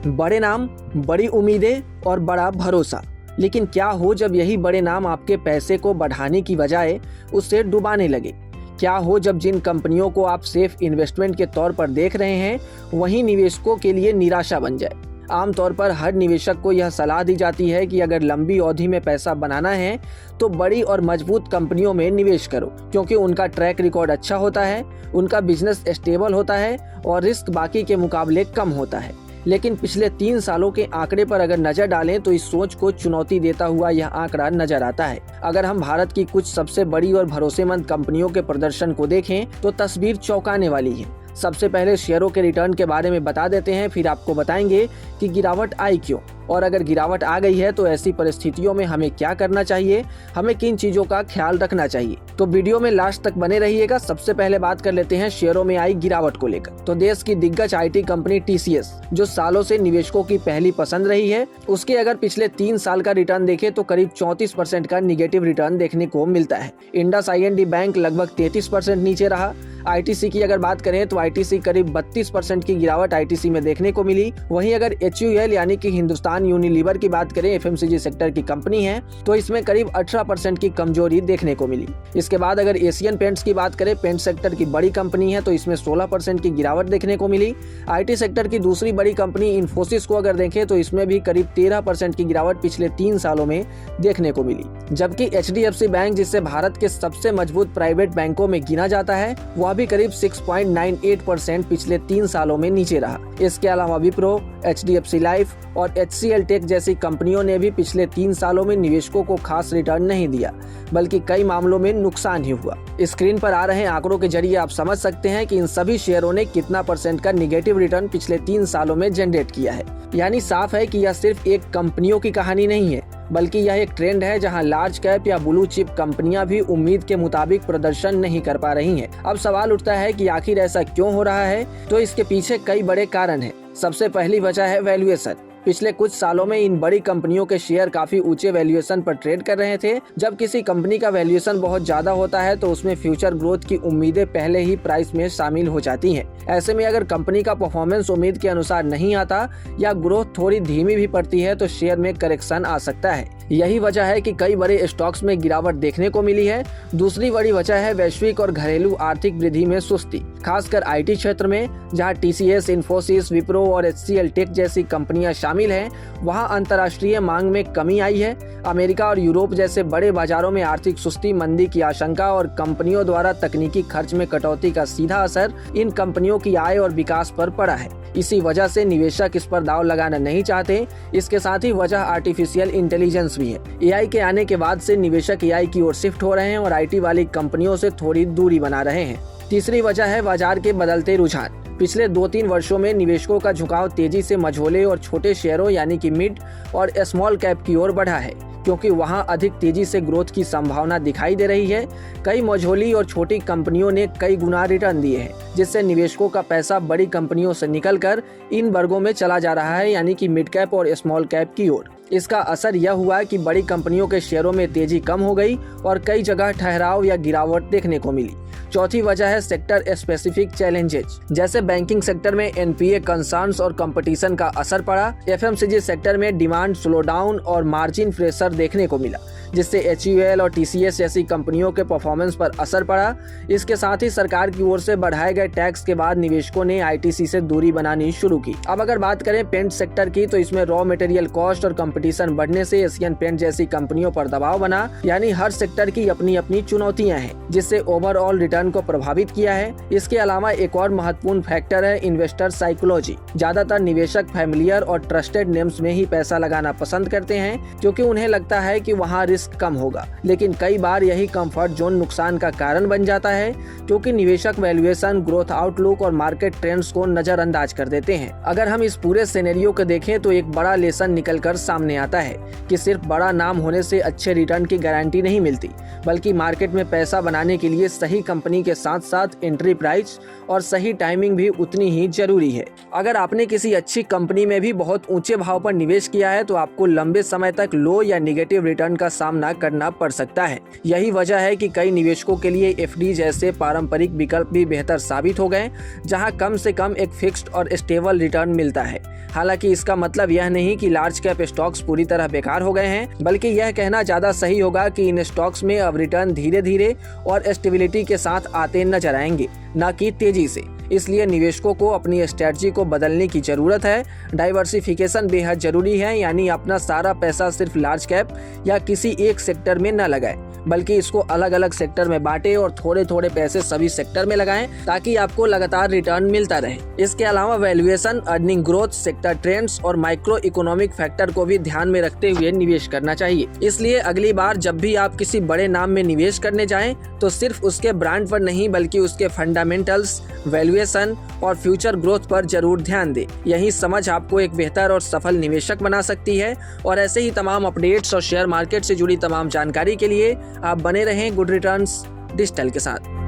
बड़े नाम, बड़ी उम्मीदें और बड़ा भरोसा। लेकिन क्या हो जब यही बड़े नाम आपके पैसे को बढ़ाने की बजाय उससे डुबाने लगे? क्या हो जब जिन कंपनियों को आप सेफ इन्वेस्टमेंट के तौर पर देख रहे हैं वही निवेशकों के लिए निराशा बन जाए? आमतौर पर हर निवेशक को यह सलाह दी जाती है कि अगर लंबी अवधि में पैसा बनाना है तो बड़ी और मजबूत कंपनियों में निवेश करो, क्योंकि उनका ट्रैक रिकॉर्ड अच्छा होता है, उनका बिजनेस स्टेबल होता है और रिस्क बाकी के मुकाबले कम होता है। लेकिन पिछले 3 सालों के आंकड़े पर अगर नजर डालें तो इस सोच को चुनौती देता हुआ यह आंकड़ा नजर आता है। अगर हम भारत की कुछ सबसे बड़ी और भरोसेमंद कंपनियों के प्रदर्शन को देखें तो तस्वीर चौंकाने वाली है। सबसे पहले शेयरों के रिटर्न के बारे में बता देते हैं, फिर आपको बताएंगे कि गिरावट आई क्यों, और अगर गिरावट आ गई है तो ऐसी परिस्थितियों में हमें क्या करना चाहिए, हमें किन चीजों का ख्याल रखना चाहिए। तो वीडियो में लास्ट तक बने रहिएगा। सबसे पहले बात कर लेते हैं शेयरों में आई गिरावट को लेकर। तो देश की दिग्गज IT कंपनी TCS, जो सालों से निवेशकों की पहली पसंद रही है, उसके अगर पिछले 3 साल का रिटर्न देखें तो करीब 34% का निगेटिव रिटर्न देखने को मिलता है। इंडस IND बैंक लगभग 33% नीचे रहा। ITC की अगर बात करें तो ITC करीब 32% की गिरावट ITC में देखने को मिली। वहीं अगर HUL यानी कि हिंदुस्तान यूनिलीवर की बात करें, FMCG सेक्टर की कंपनी है, तो इसमें करीब 18% की कमजोरी देखने को मिली। इसके बाद अगर एशियन पेंट्स की बात करें, पेंट सेक्टर की बड़ी कंपनी है, तो इसमें 16% की गिरावट देखने को मिली। IT सेक्टर की दूसरी बड़ी कंपनी इन्फोसिस को अगर देखें तो इसमें भी करीब 13% की गिरावट पिछले 3 सालों में देखने को मिली। जबकि HDFC बैंक, जिसे भारत के सबसे मजबूत प्राइवेट बैंकों में गिना जाता है, वह भी करीब 6.98% पिछले 3 सालों में नीचे रहा। इसके अलावा विप्रो, HDFC लाइफ और HCL टेक जैसी कंपनियों ने भी पिछले 3 सालों में निवेशकों को खास रिटर्न नहीं दिया, बल्कि कई मामलों में नुकसान ही हुआ। स्क्रीन पर आ रहे आंकड़ों के जरिए आप समझ सकते हैं कि इन सभी शेयरों ने कितना % का निगेटिव रिटर्न पिछले 3 सालों में जनरेट किया है। यानी साफ है कि यह सिर्फ एक कंपनियों की कहानी नहीं है, बल्कि यह एक ट्रेंड है जहां लार्ज कैप या ब्लू चिप कंपनियां भी उम्मीद के मुताबिक प्रदर्शन नहीं कर पा रही हैं। अब सवाल उठता है कि आखिर ऐसा क्यों हो रहा है? तो इसके पीछे कई बड़े कारण हैं। सबसे पहली वजह है वैल्यूएशन। पिछले कुछ सालों में इन बड़ी कंपनियों के शेयर काफी ऊंचे वैल्यूएशन पर ट्रेड कर रहे थे। जब किसी कंपनी का वैल्यूएशन बहुत ज्यादा होता है तो उसमें फ्यूचर ग्रोथ की उम्मीदें पहले ही प्राइस में शामिल हो जाती हैं। ऐसे में अगर कंपनी का परफॉर्मेंस उम्मीद के अनुसार नहीं आता या ग्रोथ थोड़ी धीमी भी पड़ती है तो शेयर में करेक्शन आ सकता है। यही वजह है कि कई बड़े स्टॉक्स में गिरावट देखने को मिली है। दूसरी बड़ी वजह है वैश्विक और घरेलू आर्थिक वृद्धि में सुस्ती, खासकर IT क्षेत्र में, जहां TCS, इन्फोसिस, विप्रो और HCL टेक जैसी कंपनियां शामिल हैं। वहां अंतर्राष्ट्रीय मांग में कमी आई है। अमेरिका और यूरोप जैसे बड़े बाजारों में आर्थिक सुस्ती, मंदी की आशंका और कंपनियों द्वारा तकनीकी खर्च में कटौती का सीधा असर इन कंपनियों की आय और विकास पर पड़ा है। इसी वजह से निवेशक इस पर दांव लगाना नहीं चाहते। इसके साथ ही वजह आर्टिफिशियल इंटेलिजेंस भी है। AI के आने के बाद से निवेशक AI की ओर शिफ्ट हो रहे हैं और IT वाली कंपनियों से थोड़ी दूरी बना रहे हैं। तीसरी वजह है बाजार के बदलते रुझान। पिछले 2-3 वर्षों में निवेशकों का झुकाव तेजी से मझोले और छोटे शेयरों यानी कि मिड और स्मॉल कैप की ओर बढ़ा है, क्योंकि वहां अधिक तेजी से ग्रोथ की संभावना दिखाई दे रही है। कई मझोली और छोटी कंपनियों ने कई गुना रिटर्न दिए हैं, जिससे निवेशकों का पैसा बड़ी कंपनियों से निकलकर इन वर्गों में चला जा रहा है, यानी कि मिड कैप और स्मॉल कैप की ओर। इसका असर यह हुआ कि बड़ी कंपनियों के शेयरों में तेजी कम हो गई और कई जगह ठहराव या गिरावट देखने को मिली। चौथी वजह है सेक्टर स्पेसिफिक चैलेंजेस, जैसे बैंकिंग सेक्टर में NPA कंसर्न्स और कंपटीशन का असर पड़ा। FMCG सेक्टर में डिमांड स्लोडाउन और मार्जिन प्रेशर देखने को मिला, जिससे HUL और TCS जैसी कंपनियों के परफॉर्मेंस पर असर पड़ा। इसके साथ ही सरकार की ओर से बढ़ाए गए टैक्स के बाद निवेशकों ने ITC से दूरी बनानी शुरू की। अब अगर बात करें पेंट सेक्टर की, तो इसमें रॉ मटेरियल कॉस्ट और कंपटीशन बढ़ने से एशियन पेंट जैसी कंपनियों पर दबाव बना। यानी हर सेक्टर की अपनी अपनी चुनौतियां हैं, जिससे ओवरऑल रिटर्न को प्रभावित किया है। इसके अलावा एक और महत्वपूर्ण फैक्टर है इन्वेस्टर साइकोलॉजी। ज्यादातर निवेशक फैमिलियर और ट्रस्टेड नेम्स में ही पैसा लगाना पसंद करते हैं, क्योंकि उन्हें लगता है कि वहां रिस्क कम होगा। लेकिन कई बार यही कंफर्ट जोन नुकसान का कारण बन जाता है, क्योंकि निवेशक वैल्यूएशन, ग्रोथ आउटलुक और मार्केट ट्रेंड्स को नजरअंदाज कर देते हैं। अगर हम इस पूरे सिनेरियो को देखें तो एक बड़ा लेसन निकलकर सामने आता है कि सिर्फ बड़ा नाम होने से अच्छे रिटर्न की गारंटी नहीं मिलती, बल्कि मार्केट में पैसा बनाने के लिए सही कंपनी कंपनी के साथ साथ एंट्री प्राइस और सही टाइमिंग भी उतनी ही जरूरी है। अगर आपने किसी अच्छी कंपनी में भी बहुत ऊंचे भाव पर निवेश किया है तो आपको लंबे समय तक लो या नेगेटिव रिटर्न का सामना करना पड़ सकता है। यही वजह है कि कई निवेशकों के लिए एफडी जैसे पारंपरिक विकल्प भी बेहतर साबित हो गए, जहां कम से कम एक फिक्स्ड और स्टेबल रिटर्न मिलता है। हालांकि इसका मतलब यह नहीं कि लार्ज कैप स्टॉक्स पूरी तरह बेकार हो गए हैं, बल्कि यह कहना ज्यादा सही होगा कि इन स्टॉक्स में अब रिटर्न धीरे धीरे और स्टेबिलिटी के साथ आते नजर आएंगे, न कि तेजी से। इसलिए निवेशकों को अपनी स्ट्रेटजी को बदलने की जरूरत है। डाइवर्सिफिकेशन बेहद जरूरी है, यानी अपना सारा पैसा सिर्फ लार्ज कैप या किसी एक सेक्टर में न लगाएं, बल्कि इसको अलग अलग सेक्टर में बांटे और थोड़े थोड़े पैसे सभी सेक्टर में लगाएं, ताकि आपको लगातार रिटर्न मिलता रहे। इसके अलावा valuation, earning growth, sector trends और माइक्रो इकोनॉमिक फैक्टर को भी ध्यान में रखते हुए निवेश करना चाहिए। इसलिए अगली बार जब भी आप किसी बड़े नाम में निवेश करने जाएं, तो सिर्फ उसके ब्रांड पर नहीं बल्कि उसके फंडामेंटल्स, वैल्यूएशन और फ्यूचर ग्रोथ पर जरूर ध्यान दें। यही समझ आपको एक बेहतर और सफल निवेशक बना सकती है। और ऐसे ही तमाम अपडेट्स और शेयर मार्केट से जुड़ी तमाम जानकारी के लिए आप बने रहें गुड रिटर्न्स डिजिटल के साथ।